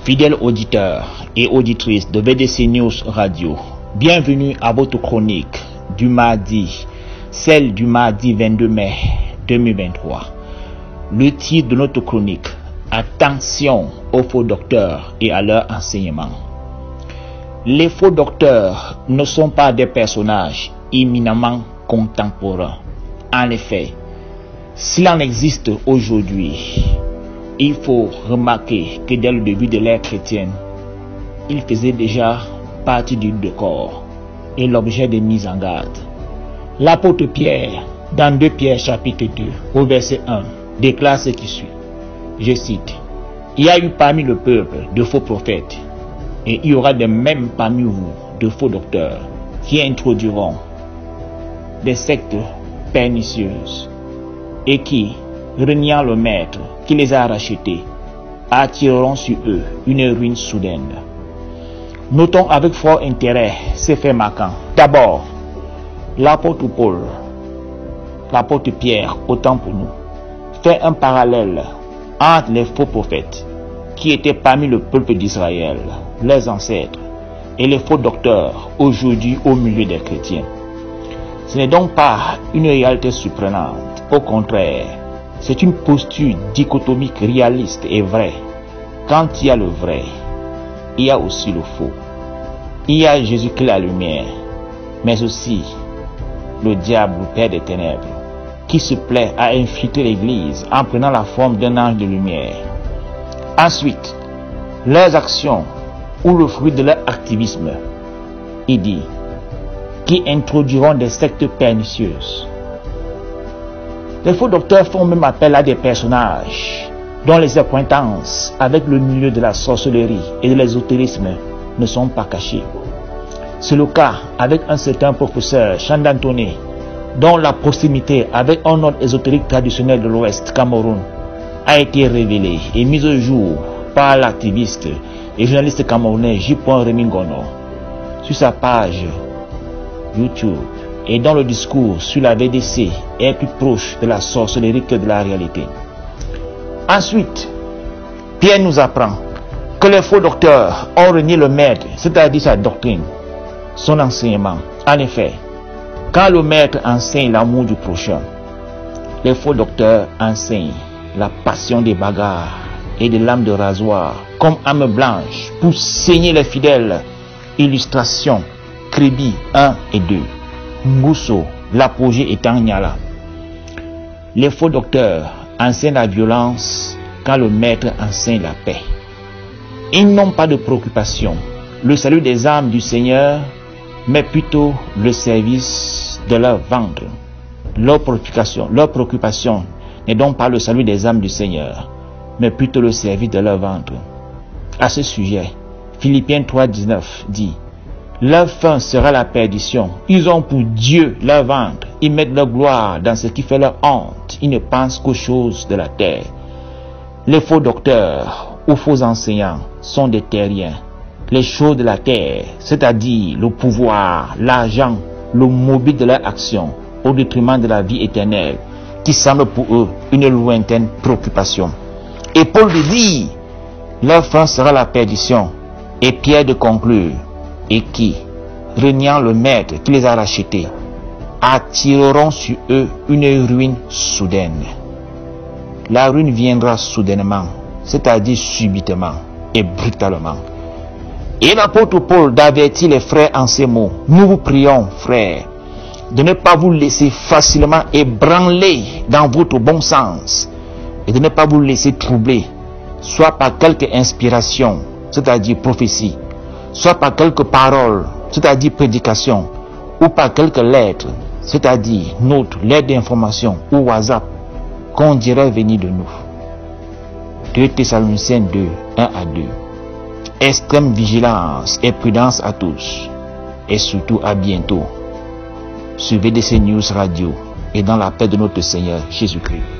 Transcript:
Fidèles auditeurs et auditrices de VDC News Radio, bienvenue à votre chronique du mardi, celle du mardi 22 mai 2023. Le titre de notre chronique: attention aux faux docteurs et à leur enseignement. Les faux docteurs ne sont pas des personnages éminemment contemporains. En effet, s'il en existe aujourd'hui, il faut remarquer que dès le début de l'ère chrétienne, il faisait déjà partie du décor et l'objet de mise en garde. L'apôtre Pierre, dans 2 Pierre chapitre 2, au verset 1, déclare ce qui suit. Je cite: il y a eu parmi le peuple de faux prophètes, et il y aura de même parmi vous de faux docteurs qui introduiront des sectes pernicieuses et qui, reniant le maître qui les a rachetés, attireront sur eux une ruine soudaine. Notons avec fort intérêt ces faits marquants. D'abord, l'apôtre Paul, l'apôtre Pierre, autant pour nous, fait un parallèle entre les faux prophètes qui étaient parmi le peuple d'Israël, leurs ancêtres, et les faux docteurs aujourd'hui au milieu des chrétiens. Ce n'est donc pas une réalité surprenante, au contraire, c'est une posture dichotomique réaliste et vraie. Quand il y a le vrai, il y a aussi le faux. Il y a Jésus qui est la lumière, mais aussi le diable, le père des ténèbres, qui se plaît à infiltrer l'Église en prenant la forme d'un ange de lumière. Ensuite, leurs actions ou le fruit de leur activisme, il dit, qui introduiront des sectes pernicieuses. Les faux docteurs font même appel à des personnages dont les acquaintances avec le milieu de la sorcellerie et de l'ésotérisme ne sont pas cachées. C'est le cas avec un certain professeur Chandantoné, dont la proximité avec un ordre ésotérique traditionnel de l'Ouest, Cameroun, a été révélée et mise au jour par l'activiste et journaliste camerounais J. Remingono sur sa page YouTube, et dont le discours sur la VDC est plus proche de la sorcellerie que de la réalité. Ensuite, Pierre nous apprend que les faux docteurs ont renié le maître, c'est-à-dire sa doctrine, son enseignement. En effet, quand le maître enseigne l'amour du prochain, les faux docteurs enseignent la passion des bagarres et de lames de rasoir comme âme blanche pour saigner les fidèles. Illustration, Crébi 1 et 2. Ngusso, l'apogée étant Nyala. Les faux docteurs enseignent la violence quand le maître enseigne la paix. Ils n'ont pas de préoccupation, le salut des âmes du Seigneur, mais plutôt le service de leur ventre. Leur préoccupation n'est donc pas le salut des âmes du Seigneur, mais plutôt le service de leur ventre. À ce sujet, Philippiens 3,19 dit: leur fin sera la perdition. Ils ont pour Dieu leur ventre. Ils mettent leur gloire dans ce qui fait leur honte. Ils ne pensent qu'aux choses de la terre. Les faux docteurs ou faux enseignants sont des terriens. Les choses de la terre, c'est-à-dire le pouvoir, l'argent, le mobile de leur action, au détriment de la vie éternelle, qui semble pour eux une lointaine préoccupation. Et Paul dit: leur fin sera la perdition. Et Pierre de conclure: et qui, reniant le maître qui les a rachetés, attireront sur eux une ruine soudaine. La ruine viendra soudainement, c'est-à-dire subitement et brutalement. Et l'apôtre Paul d'avertir les frères en ces mots: nous vous prions, frères, de ne pas vous laisser facilement ébranler dans votre bon sens et de ne pas vous laisser troubler, soit par quelque inspiration, c'est-à-dire prophétie, soit par quelques paroles, c'est-à-dire prédication, ou par quelques lettres, c'est-à-dire notes, lettres d'information ou WhatsApp, qu'on dirait venir de nous. 2 Thessaloniciens 2, 1 à 2. Extrême vigilance et prudence à tous, et surtout à bientôt, sur VDC News Radio et dans la paix de notre Seigneur Jésus-Christ.